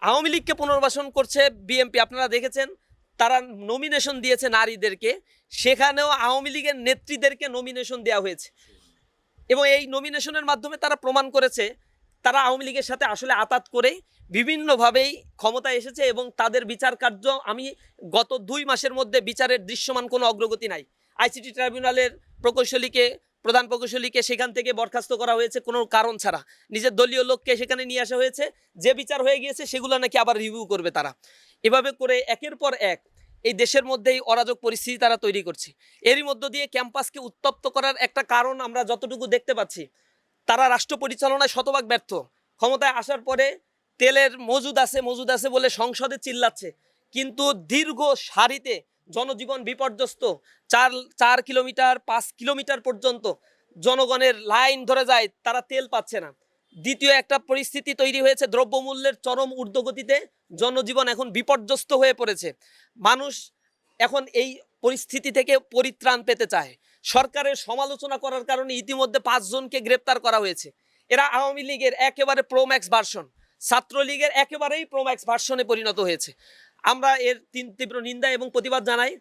আওয়ামী লীগকে পুনর্বাসন করছে বিএনপি, আপনারা দেখেছেন তারা নমিনেশন দিয়েছে নারীদেরকে, সেখানেও আওয়ামী লীগের নেত্রীদেরকে নমিনেশন দেওয়া হয়েছে এবং এই নমিনেশনের মাধ্যমে তারা প্রমাণ করেছে তারা আওয়ামী লীগের সাথে আসলে আতাত করে বিভিন্নভাবেই ক্ষমতায় এসেছে এবং তাদের বিচার কার্য আমি গত 2 মাসের মধ্যে বিচারের দৃশ্যমান কোনো অগ্রগতি নাই। আইসিটি ট্রাইব্যুনালের প্রধান প্রকৌশলীকে সেখান থেকে বরখাস্ত করা হয়েছে কোনো কারণ ছাড়া, নিজের দলীয় লোককে সেখানে নিয়ে আসা হয়েছে, যে বিচার হয়ে গিয়েছে সেগুলো নাকি আবার রিভিউ করবে তারা। এভাবে করে একের পর এক এই দেশের মধ্যেই অরাজক পরিস্থিতি তারা তৈরি করছে। এরই মধ্য দিয়ে ক্যাম্পাসকে উত্তপ্ত করার একটা কারণ আমরা যতটুকু দেখতে পাচ্ছি, তারা রাষ্ট্র পরিচালনায় শতভাগ ব্যর্থ। ক্ষমতায় আসার পরে তেলের মজুদ আছে বলে সংসদে চিল্লাচ্ছে, কিন্তু দীর্ঘ সারিতে জনজীবন বিপর্যস্ত, 4 কিলোমিটার 5 কিলোমিটার পর্যন্ত জনগণের লাইন ধরে যায়, তারা তেল পাচ্ছে না। দ্বিতীয় একটা পরিস্থিতি তৈরি হয়েছে, দ্রব্যমূল্যের চরম ঊর্ধ্বগতিতে জনজীবন এখন বিপর্যস্ত হয়ে পড়েছে। মানুষ এখন এই পরিস্থিতি থেকে পরিত্রাণ পেতে চায়। সরকারের সমালোচনা করার কারণে ইতিমধ্যে 5 জনকে গ্রেপ্তার করা হয়েছে। এরা আওয়ামী লীগের একেবারে প্রোম্যাক্স ভার্সন, ছাত্রলীগের একেবারেই প্রোম্যাক্স ভার্সনে পরিণত হয়েছে। আমরা এর তীব্র নিন্দা এবং প্রতিবাদ জানাই।